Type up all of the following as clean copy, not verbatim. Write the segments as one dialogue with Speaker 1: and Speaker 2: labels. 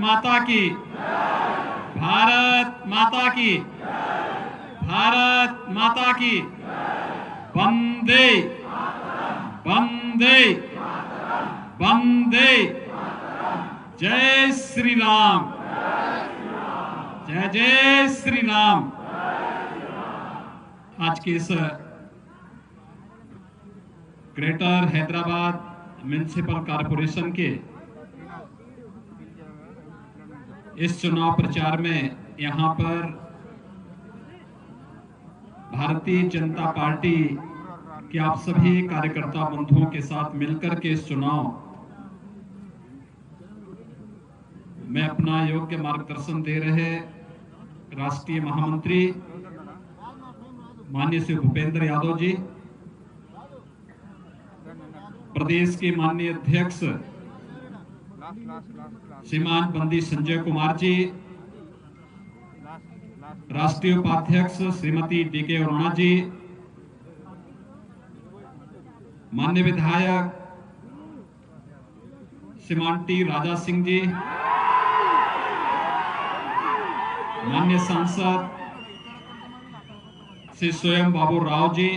Speaker 1: माता की, भारत माता की, भारत माता की। वंदे वंदे वंदे। जय श्री राम, जय जय श्री राम। आज की इस ग्रेटर हैदराबाद म्युनिसिपल कॉरपोरेशन के इस चुनाव प्रचार में यहां पर भारतीय जनता पार्टी के आप सभी कार्यकर्ता बंधुओं के साथ मिलकर के इस चुनाव में अपना योग्य मार्गदर्शन दे रहे राष्ट्रीय महामंत्री माननीय श्री भूपेंद्र यादव जी, प्रदेश के माननीय अध्यक्ष श्रीमान बंदी संजय कुमार जी, राष्ट्रीय उपाध्यक्ष श्रीमती डीके अरुणा जी, माननीय विधायक श्रीमान टी राजा सिंह जी, माननीय सांसद श्री स्वयं बाबू राव जी,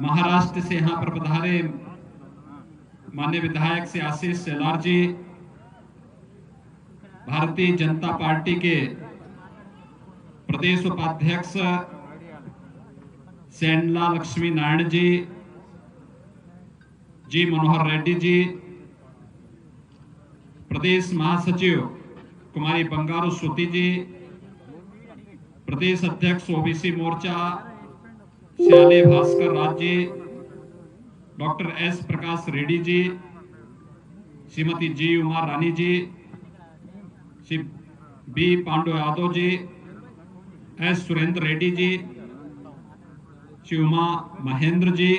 Speaker 1: महाराष्ट्र से यहां पर पधारे माननीय विधायक श्री आशीष शेलार जी, भारतीय जनता पार्टी के प्रदेश उपाध्यक्ष सेंडला लक्ष्मी नारायण जी, जी मनोहर रेड्डी जी, प्रदेश महासचिव कुमारी बंगारू श्रुति जी, प्रदेश अध्यक्ष ओबीसी मोर्चा श्याले भास्कर राज जी, डॉक्टर एस प्रकाश रेड्डी जी, श्रीमती जी उमा रानी जी, श्री बी पांडु यादव जी, एस सुरेंद्र रेड्डी जी, श्री उमा महेंद्र जी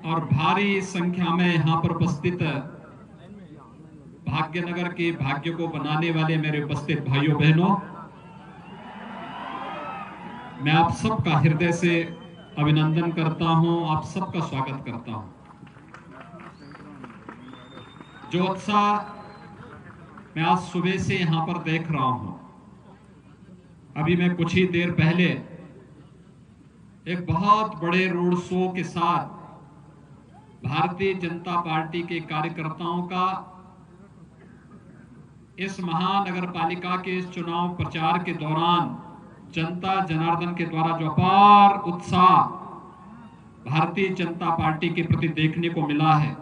Speaker 1: और भारी संख्या में यहां पर उपस्थित भाग्यनगर के भाग्य को बनाने वाले मेरे उपस्थित भाइयों बहनों, मैं आप सबका हृदय से अभिनंदन करता हूं, आप सबका स्वागत करता हूं। जो उत्साह मैं आज सुबह से यहां पर देख रहा हूं, अभी मैं कुछ ही देर पहले एक बहुत बड़े रोड शो के साथ भारतीय जनता पार्टी के कार्यकर्ताओं का इस महानगर पालिका के इस चुनाव प्रचार के दौरान जनता जनार्दन के द्वारा जो अपार उत्साह भारतीय जनता पार्टी के प्रति देखने को मिला है,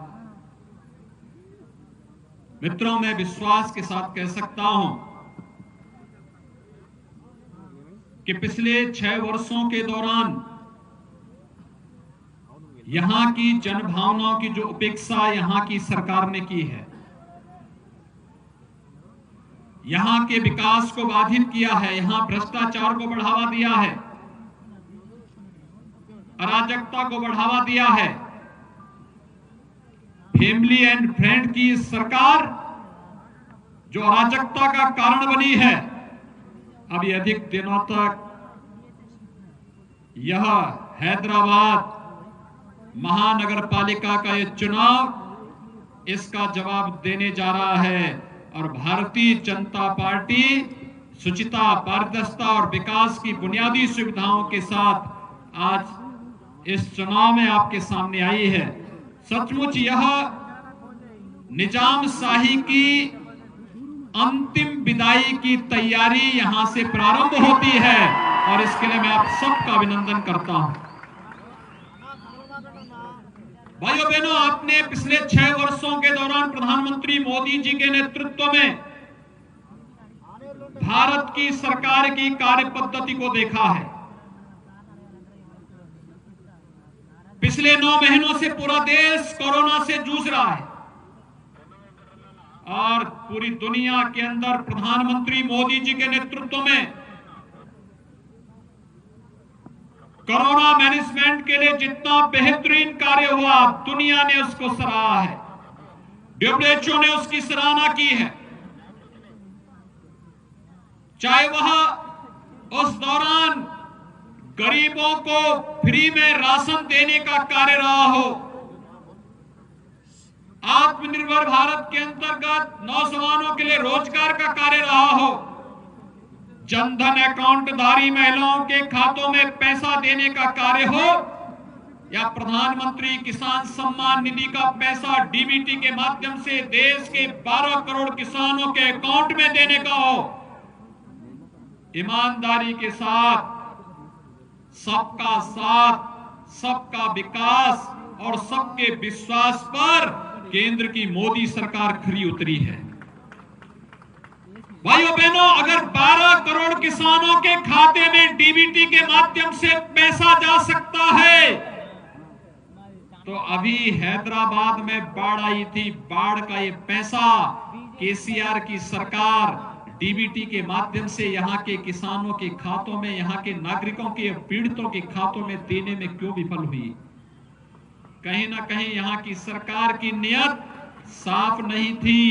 Speaker 1: मित्रों, मैं विश्वास के साथ कह सकता हूं कि पिछले 6 वर्षों के दौरान यहां की जनभावनाओं की जो उपेक्षा यहां की सरकार ने की है, यहां के विकास को बाधित किया है, यहां भ्रष्टाचार को बढ़ावा दिया है, अराजकता को बढ़ावा दिया है, फैमिली एंड फ्रेंड की सरकार जो अराजकता का कारण बनी है, अभी अधिक दिनों तक यह हैदराबाद महानगर पालिका का यह चुनाव इसका जवाब देने जा रहा है। और भारतीय जनता पार्टी शुचिता, पारदर्शिता और विकास की बुनियादी सुविधाओं के साथ आज इस चुनाव में आपके सामने आई है। सचमुच यह निजाम शाही की अंतिम विदाई की तैयारी यहां से प्रारंभ होती है और इसके लिए मैं आप सबका अभिनंदन करता हूं। भाइयों बहनों, आपने पिछले 6 वर्षों के दौरान प्रधानमंत्री मोदी जी के नेतृत्व में भारत की सरकार की कार्य पद्धति को देखा है। पिछले 9 महीनों से पूरा देश कोरोना से जूझ रहा है और पूरी दुनिया के अंदर प्रधानमंत्री मोदी जी के नेतृत्व में कोरोना मैनेजमेंट के लिए जितना बेहतरीन कार्य हुआ, दुनिया ने उसको सराहा है, WHO ने उसकी सराहना की है। चाहे वह उस दौरान गरीबों को फ्री में राशन देने का कार्य रहा हो, आत्मनिर्भर भारत के अंतर्गत नौजवानों के लिए रोजगार का कार्य रहा हो, जनधन अकाउंट धारी महिलाओं के खातों में पैसा देने का कार्य हो, या प्रधानमंत्री किसान सम्मान निधि का पैसा डीबीटी के माध्यम से देश के 12 करोड़ किसानों के अकाउंट में देने का हो, ईमानदारी के साथ सबका साथ, सबका विकास और सबके विश्वास पर केंद्र की मोदी सरकार खरी उतरी है। भाइयों बहनों, अगर 12 करोड़ किसानों के खाते में डीबीटी के माध्यम से पैसा जा सकता है, तो अभी हैदराबाद में बाढ़ आई थी, बाढ़ का ये पैसा केसीआर की सरकार डीबीटी के माध्यम से यहां के किसानों के खातों में, यहां के नागरिकों के पीड़ितों के खातों में देने में क्यों विफल हुई? कहीं ना कहीं यहां की सरकार की नियत साफ नहीं थी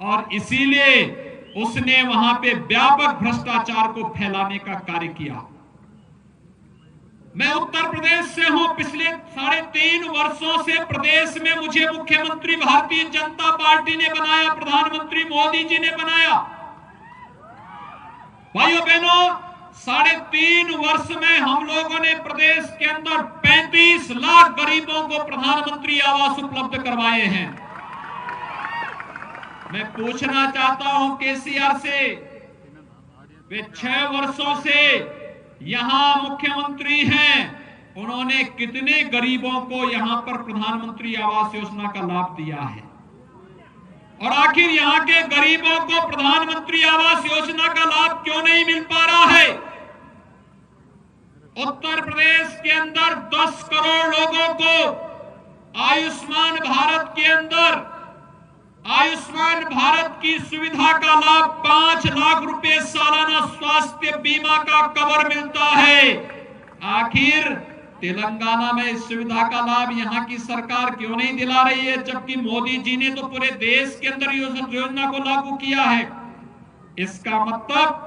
Speaker 1: और इसीलिए उसने वहां पे व्यापक भ्रष्टाचार को फैलाने का कार्य किया। मैं उत्तर प्रदेश से हूं, पिछले 3.5 वर्षों से प्रदेश में मुझे मुख्यमंत्री भारतीय जनता पार्टी ने बनाया, प्रधानमंत्री मोदी जी ने बनाया। भाइयों बहनों, 3.5 वर्ष में हम लोगों ने प्रदेश के अंदर 35 लाख गरीबों को प्रधानमंत्री आवास उपलब्ध करवाए हैं। मैं पूछना चाहता हूं केसीआर से, वे 6 वर्षों से यहां मुख्यमंत्री हैं, उन्होंने कितने गरीबों को यहां पर प्रधानमंत्री आवास योजना का लाभ दिया है? और आखिर यहां के गरीबों को प्रधानमंत्री आवास योजना का लाभ क्यों नहीं मिल पा रहा है? उत्तर प्रदेश के अंदर 10 करोड़ लोगों को आयुष्मान भारत के अंदर आयुष्मान भारत की सुविधा का लाभ 5 लाख रुपए सालाना स्वास्थ्य बीमा का कवर मिलता है। आखिर तेलंगाना में इस सुविधा का लाभ यहां की सरकार क्यों नहीं दिला रही है, जबकि मोदी जी ने तो पूरे देश के अंदर योजना को लागू किया है? इसका मतलब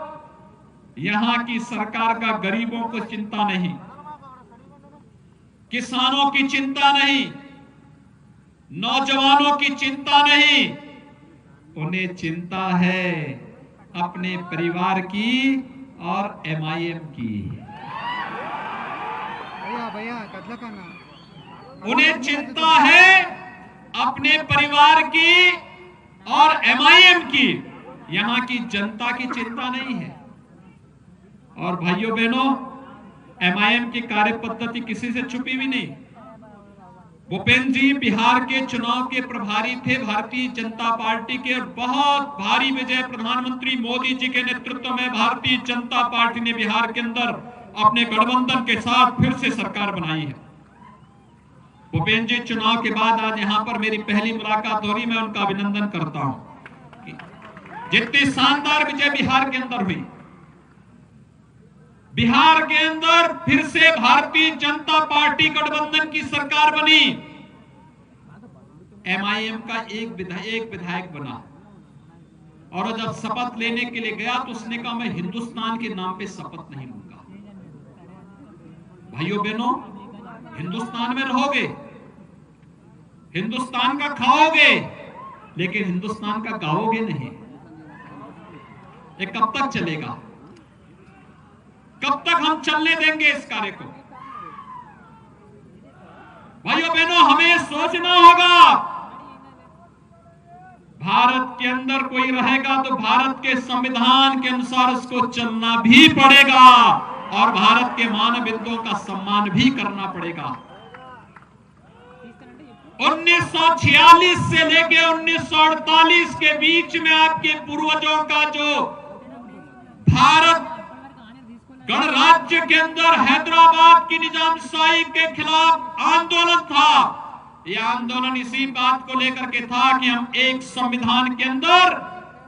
Speaker 1: यहां की सरकार का गरीबों को चिंता नहीं, किसानों की चिंता नहीं, नौजवानों की चिंता नहीं, उन्हें चिंता है अपने परिवार की और एमआईएम की। उन्हें चिंता है अपने परिवार की और एमआईएम की, यहां की जनता की चिंता नहीं है। और भाइयों बहनों, एमआईएम की कार्य पद्धति किसी से छुपी भी नहीं। भूपेंद्र जी बिहार के चुनाव के प्रभारी थे भारतीय जनता पार्टी के, और बहुत भारी विजय प्रधानमंत्री मोदी जी के नेतृत्व में भारतीय जनता पार्टी ने बिहार के अंदर अपने गठबंधन के साथ फिर से सरकार बनाई है। भूपेंद्र जी चुनाव के बाद आज यहां पर मेरी पहली मुलाकात हो रही, मैं उनका अभिनंदन करता हूं। जितनी शानदार विजय बिहार के अंदर हुई, बिहार के अंदर फिर से भारतीय जनता पार्टी गठबंधन की सरकार बनी, एमआईएम का एक विधायक बना, और जब शपथ लेने के लिए गया तो उसने कहा मैं हिंदुस्तान के नाम पे शपथ नहीं लूंगा। भाइयों बहनों, हिंदुस्तान में रहोगे, हिंदुस्तान का खाओगे, लेकिन हिंदुस्तान का गाओगे नहीं। ये कब तक चलेगा? कब तक हम चलने देंगे इस कार्य को? भाइयों बहनों, हमें सोचना होगा, भारत के अंदर कोई रहेगा तो भारत के संविधान के अनुसार उसको चलना भी पड़ेगा और भारत के मानवाधिकारों का सम्मान भी करना पड़ेगा। 1946 से लेकर 1948 के बीच में आपके पूर्वजों का जो भारत गणराज्य के अंदर हैदराबाद की निजामशाही के खिलाफ आंदोलन था, यह आंदोलन इसी बात को लेकर के था कि हम एक संविधान के अंदर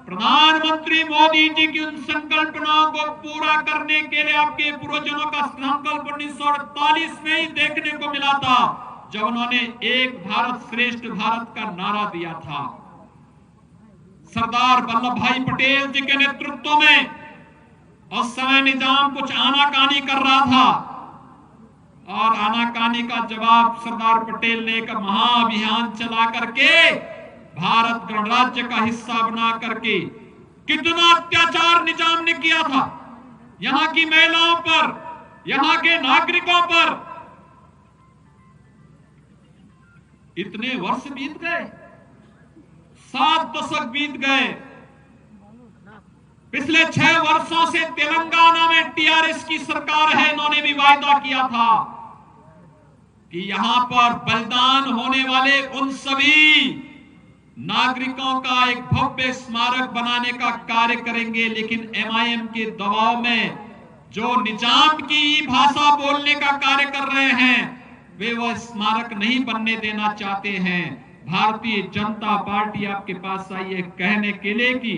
Speaker 1: प्रधानमंत्री मोदी जी की उन संकल्पनाओं को पूरा करने के लिए आपके पूर्वजों का संकल्प 1948 में ही देखने को मिला था, जब उन्होंने एक भारत श्रेष्ठ भारत का नारा दिया था। सरदार वल्लभ भाई पटेल जी के नेतृत्व में उस समय निजाम कुछ आनाकानी कर रहा था, और आनाकानी का जवाब सरदार पटेल ने एक महाअभियान चला करके भारत गणराज्य का हिस्सा बना करके कितना अत्याचार निजाम ने किया था यहां की महिलाओं पर, यहां के नागरिकों पर। इतने वर्ष बीत गए, 7 दशक बीत गए। पिछले 6 वर्षों से तेलंगाना में टीआरएस की सरकार है। इन्होंने भी वायदा किया था कि यहां पर बलिदान होने वाले उन सभी नागरिकों का एक भव्य स्मारक बनाने का कार्य करेंगे, लेकिन एमआईएम के दबाव में जो निजाम की भाषा बोलने का कार्य कर रहे हैं वे वह स्मारक नहीं बनने देना चाहते हैं। भारतीय जनता पार्टी आपके पास आई है कहने के लिए कि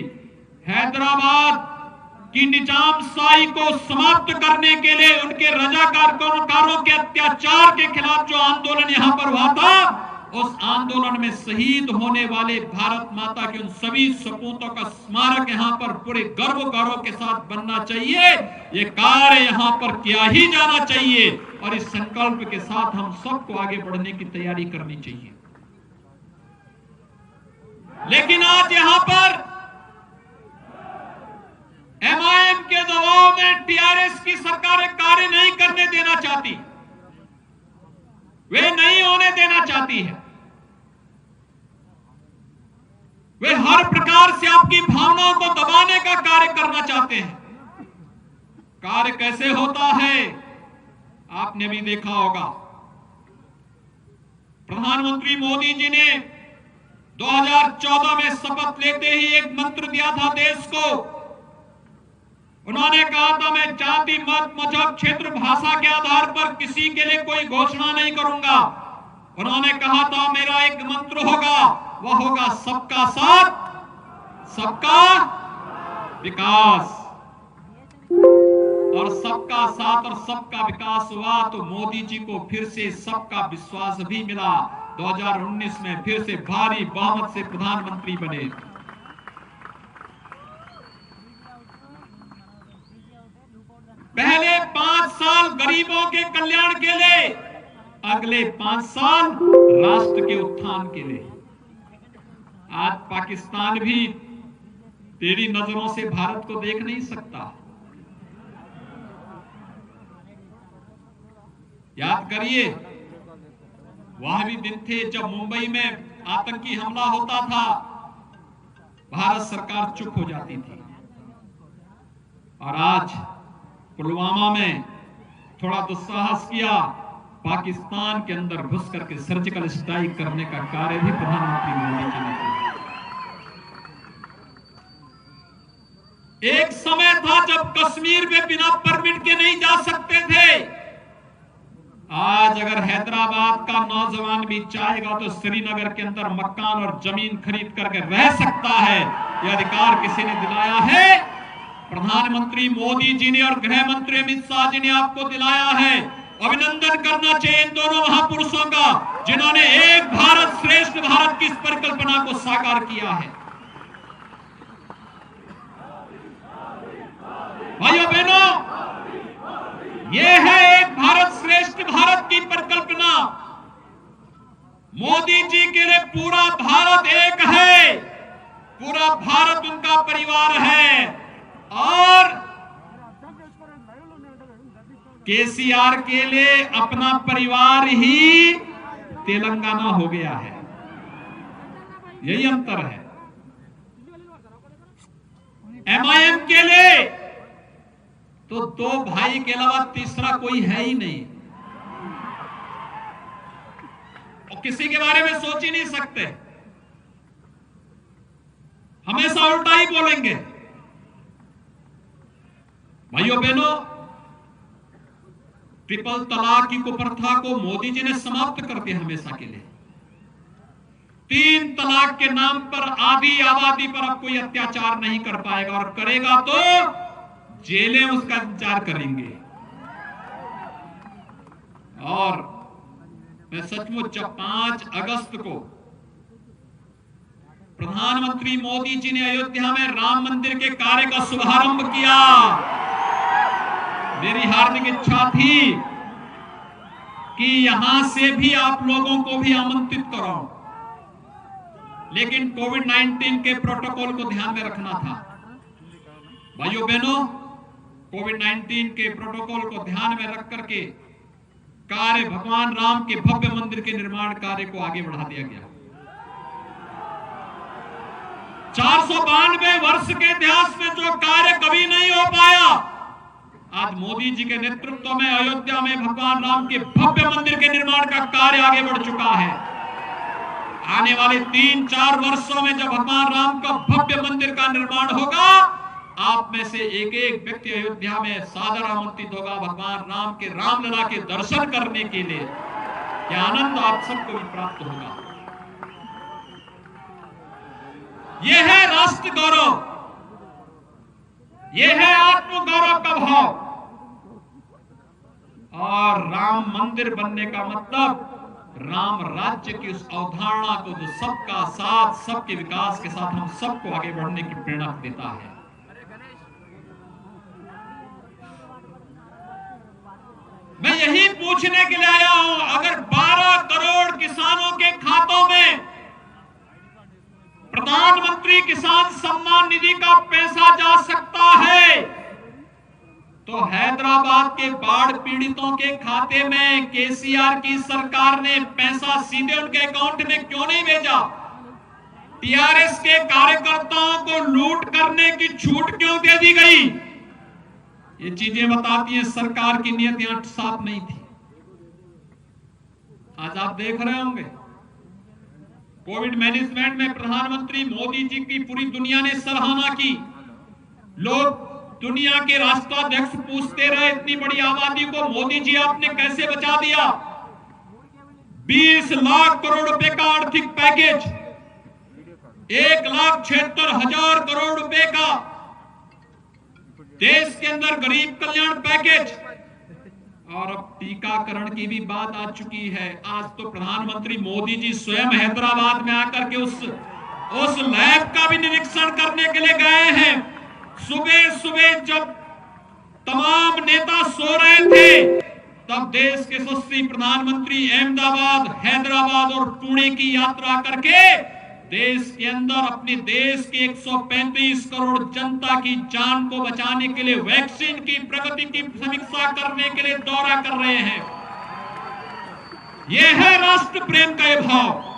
Speaker 1: हैदराबाद की निजामशाही को समाप्त करने के लिए उनके रजाकारों के अत्याचार के खिलाफ जो आंदोलन यहां पर हुआ था, उस आंदोलन में शहीद होने वाले भारत माता के उन सभी सपूतों का स्मारक यहां पर पूरे गर्व गौरव के साथ बनना चाहिए। ये कार्य यहां पर किया ही जाना चाहिए और इस संकल्प के साथ हम सबको आगे बढ़ने की तैयारी करनी चाहिए। लेकिन आज यहां पर एमआईएम के दबाव में टीआरएस की सरकार कार्य नहीं करने देना चाहती, वे नहीं होने देना चाहती है। वे हर प्रकार से आपकी भावनाओं को दबाने का कार्य करना चाहते हैं। कार्य कैसे होता है आपने भी देखा होगा। प्रधानमंत्री मोदी जी ने 2014 में शपथ लेते ही एक मंत्र दिया था देश को। उन्होंने कहा था मैं जाति, मत, मजहब, क्षेत्र, भाषा के आधार पर किसी के लिए कोई घोषणा नहीं करूंगा। उन्होंने कहा था मेरा एक मंत्र होगा, वह होगा सबका साथ, सबका विकास। और सबका साथ और सबका विकास हुआ तो मोदी जी को फिर से सबका विश्वास भी मिला। 2019 में फिर से भारी बहुमत से प्रधानमंत्री बने। पहले 5 साल गरीबों के कल्याण के लिए, अगले 5 साल राष्ट्र के उत्थान के लिए। आज पाकिस्तान भी तेरी नजरों से भारत को देख नहीं सकता। याद करिए वह भी दिन थे जब मुंबई में आतंकी हमला होता था, भारत सरकार चुप हो जाती थी। और आज पुलवामा में थोड़ा दुस्साहस किया, पाकिस्तान के अंदर घुस करके सर्जिकल स्ट्राइक करने का कार्य भी प्रधानमंत्री मोदी जी ने किया। एक समय था जब कश्मीर में बिना परमिट के नहीं जा सकते थे। आज अगर हैदराबाद का नौजवान भी चाहेगा तो श्रीनगर के अंदर मकान और जमीन खरीद करके रह सकता है। यह अधिकार किसी ने दिलाया है? प्रधानमंत्री मोदी जी ने और गृह मंत्री अमित शाह जी ने आपको दिलाया है। अभिनंदन करना चाहिए इन दोनों महापुरुषों का जिन्होंने एक भारत श्रेष्ठ भारत की इस परिकल्पना को साकार किया है। भाइयों बहनों, यह है एक भारत श्रेष्ठ भारत की परिकल्पना। मोदी जी के लिए पूरा भारत एक है, पूरा भारत उनका परिवार है। और केसीआर के लिए अपना परिवार ही तेलंगाना हो गया है। यही अंतर है। एमआईएम के लिए तो 2 भाई के अलावा तीसरा कोई है ही नहीं, और किसी के बारे में सोच ही नहीं सकते। हमेशा उल्टा ही बोलेंगे। भाइयों बहनों, ट्रिपल तलाक की कुप्रथा को मोदी जी ने समाप्त कर दिया हमेशा के लिए। 3 तलाक के नाम पर आधी आबादी पर अब कोई अत्याचार नहीं कर पाएगा, और करेगा तो जेलें उसका इंतजार करेंगे। और मैं सचमुच जब 5 अगस्त को प्रधानमंत्री मोदी जी ने अयोध्या में राम मंदिर के कार्य का शुभारंभ किया, मेरी हार्दिक इच्छा थी कि यहां से भी आप लोगों को भी आमंत्रित करो, लेकिन कोविड-19 के प्रोटोकॉल को ध्यान में रखना था। भाइयों बहनों, कोविड-19 के प्रोटोकॉल को ध्यान में रख करके कार्य भगवान राम के भव्य मंदिर के निर्माण कार्य को आगे बढ़ा दिया गया। 492 वर्ष के इतिहास में जो कार्य कभी नहीं हो पाया, आज मोदी जी के नेतृत्व में अयोध्या में भगवान राम के भव्य मंदिर के निर्माण का कार्य आगे बढ़ चुका है। आने वाले 3-4 वर्षों में जब भगवान राम का भव्य मंदिर का निर्माण होगा, आप में से एक एक व्यक्ति अयोध्या में सादर आमंत्रित होगा भगवान राम के रामलला के दर्शन करने के लिए। यह आनंद आप सबको भी प्राप्त होगा। यह है राष्ट्र गौरव, यह है आत्म गौरव का भाव। और राम मंदिर बनने का मतलब राम राज्य की उस अवधारणा को जो सबका साथ, सबके विकास के साथ हम सबको आगे बढ़ने की प्रेरणा देता है। मैं यही पूछने के लिए आया हूं, अगर 12 करोड़ किसानों के खातों में प्रधानमंत्री किसान सम्मान निधि का पैसा जा सकता है, तो हैदराबाद के बाढ़ पीड़ितों के खाते में केसीआर की सरकार ने पैसा सीधे उनके अकाउंट में क्यों नहीं भेजा? टीआरएस के कार्यकर्ताओं को लूट करने की छूट क्यों दे दी गई? ये चीजें बताती हैं सरकार की नीयत यहां साफ नहीं थी। आज आप देख रहे होंगे कोविड मैनेजमेंट में प्रधानमंत्री मोदी जी की पूरी दुनिया ने सराहना की। लोग दुनिया के राष्ट्राध्यक्ष पूछते रहे, इतनी बड़ी आबादी को मोदी जी आपने कैसे बचा दिया? 20 लाख करोड़ रुपए का आर्थिक पैकेज, 1,76,000 करोड़ रुपए का देश के अंदर गरीब कल्याण पैकेज, और अब टीकाकरण की भी बात आ चुकी है। आज तो प्रधानमंत्री मोदी जी स्वयं हैदराबाद में आकर के उस लैब का भी निरीक्षण करने के लिए गए हैं। सुबह सुबह जब तमाम नेता सो रहे थे, तब देश के यशस्वी प्रधानमंत्री अहमदाबाद, हैदराबाद और पुणे की यात्रा करके देश के अंदर अपने देश के 135 करोड़ जनता की जान को बचाने के लिए वैक्सीन की प्रगति की समीक्षा करने के लिए दौरा कर रहे हैं। यह है राष्ट्र प्रेम का यह भाव।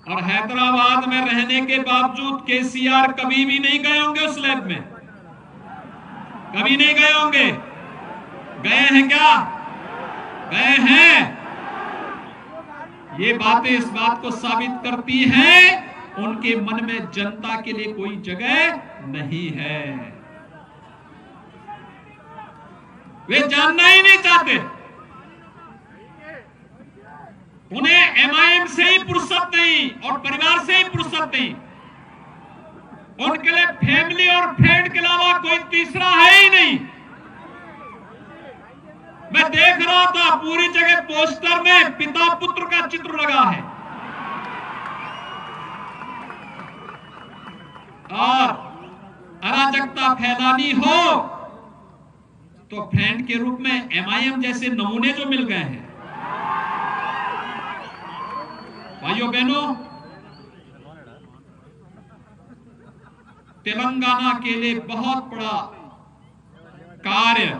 Speaker 1: और हैदराबाद में रहने के बावजूद केसीआर कभी भी नहीं गए होंगे उस लैब में, कभी नहीं गए होंगे। गए हैं क्या? गए हैं। ये बातें इस बात को साबित करती हैं उनके मन में जनता के लिए कोई जगह नहीं है। वे जानना ही नहीं चाहते। उन्हें एमआईएम से ही फुर्सत नहीं और परिवार से ही फुर्सत नहीं। उनके लिए फैमिली और फ्रेंड के अलावा कोई तीसरा है ही नहीं। मैं देख रहा था पूरी जगह पोस्टर में पिता पुत्र का चित्र लगा है, और अराजकता फैलानी हो तो फ्रेंड के रूप में एमआईएम जैसे नमूने जो मिल गए हैं। भाइयों बहनों, तेलंगाना के लिए बहुत बड़ा कार्य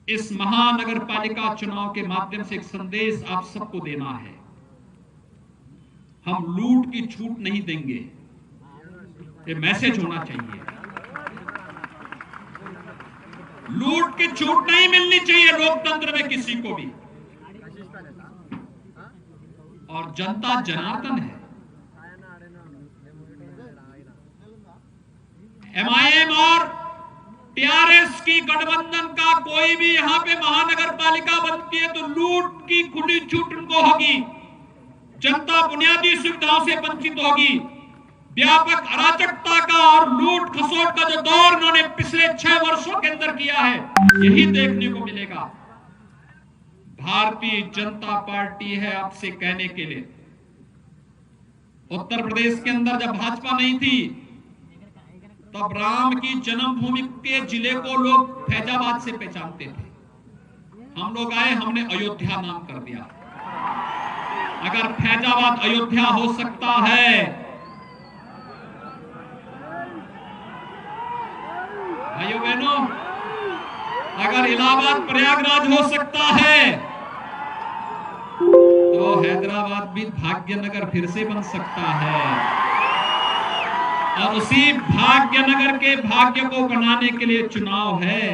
Speaker 1: इस महानगर पालिका चुनाव के माध्यम से एक संदेश आप सबको देना है। हम लूट की छूट नहीं देंगे, ये मैसेज होना चाहिए। लूट की छूट नहीं मिलनी चाहिए लोकतंत्र में किसी को भी। और जनता जनार्दन है। एमआईएम और टीआरएस की गठबंधन का कोई भी यहां पे महानगर पालिका बनती है तो लूट की खुली छूट उनको होगी। जनता बुनियादी सुविधाओं से वंचित होगी। व्यापक अराजकता का और लूट खसोट का जो दौर उन्होंने पिछले 6 वर्षों के अंदर किया है, यही देखने को मिलेगा। भारतीय जनता पार्टी है आपसे कहने के लिए, उत्तर प्रदेश के अंदर जब भाजपा नहीं थी तब राम की जन्मभूमि के जिले को लोग फैजाबाद से पहचानते थे। हम लोग आए, हमने अयोध्या नाम कर दिया। अगर फैजाबाद अयोध्या हो सकता है, भाइयों बहनों, अगर इलाहाबाद प्रयागराज हो सकता है, तो हैदराबाद भी भाग्यनगर फिर से बन सकता है। और उसी भाग्यनगर के भाग्य को बनाने के लिए चुनाव है।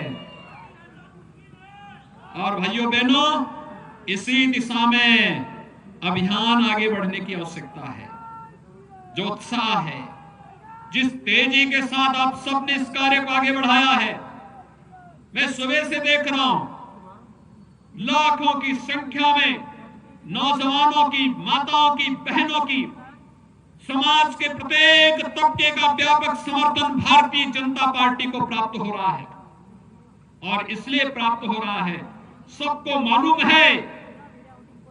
Speaker 1: और भाइयों बहनों, इसी दिशा में अभियान आगे बढ़ने की आवश्यकता है। जो उत्साह है, जिस तेजी के साथ आप सबने इस कार्य को आगे बढ़ाया है, मैं सुबह से देख रहा हूं, लाखों की संख्या में नौजवानों की, माताओं की, बहनों की, समाज के प्रत्येक तबके का व्यापक समर्थन भारतीय जनता पार्टी को प्राप्त हो रहा है। और इसलिए प्राप्त हो रहा है, सबको मालूम है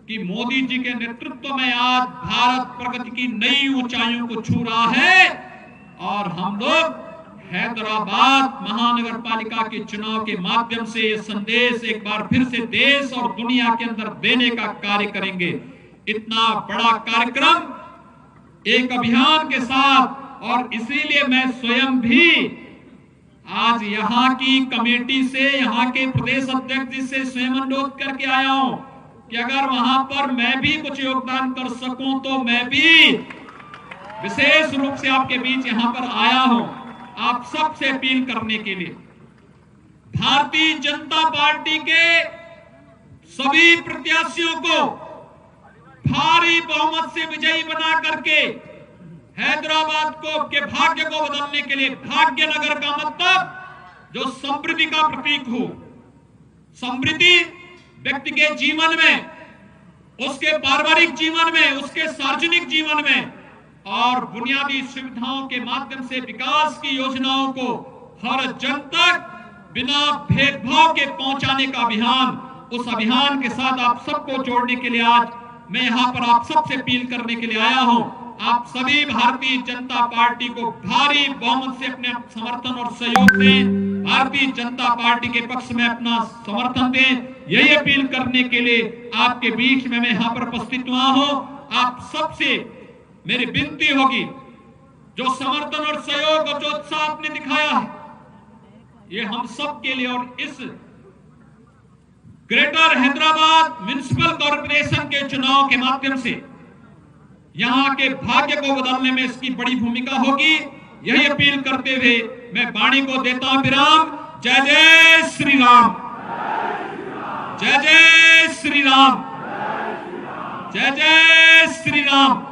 Speaker 1: कि मोदी जी के नेतृत्व में आज भारत प्रगति की नई ऊंचाइयों को छू रहा है। और हम लोग हैदराबाद महानगर पालिका के चुनाव के माध्यम से ये संदेश एक बार फिर से देश और दुनिया के अंदर देने का कार्य करेंगे। इतना बड़ा कार्यक्रम एक अभियान के साथ, और इसीलिए मैं स्वयं भी आज यहाँ की कमेटी से, यहाँ के प्रदेश अध्यक्ष जी से स्वयं अनुरोध करके आया हूं कि अगर वहां पर मैं भी कुछ योगदान कर सकूं तो मैं भी विशेष रूप से आपके बीच यहां पर आया हूं, आप सबसे अपील करने के लिए। भारतीय जनता पार्टी के सभी प्रत्याशियों को भारी बहुमत से विजयी बना करके हैदराबाद के भाग्य को बदलने के लिए, भाग्यनगर का मतलब जो समृद्धि का प्रतीक हो, समृद्धि व्यक्ति के जीवन में, उसके पारिवारिक जीवन में, उसके सार्वजनिक जीवन में, और बुनियादी सुविधाओं के माध्यम से विकास की योजनाओं को हर जन तक बिना भेदभाव के पहुंचाने का अभियान, उस अभियान के साथ आप सबको जोड़ने के लिए आज मैं यहां पर आप सबसे अपील करने के लिए आया हूं। आप सभी भारतीय जनता पार्टी को भारी बहुमत से अपने समर्थन और सहयोग दें, भारतीय जनता पार्टी के पक्ष में अपना समर्थन दें। यही अपील करने के लिए आपके बीच में मैं यहां पर उपस्थित हुआ हूं। आप सबसे मेरी विनती होगी, जो समर्थन और सहयोग और जो उत्साह आपने दिखाया है, ये हम सब के लिए और इस ग्रेटर हैदराबाद म्युनिसिपल कॉर्पोरेशन के चुनाव के माध्यम से यहां के भाग्य को बदलने में इसकी बड़ी भूमिका होगी। यही अपील करते हुए मैं वाणी को देता हूं विराम। जय जय श्री राम, जय जय श्री राम, जय जय श्री राम।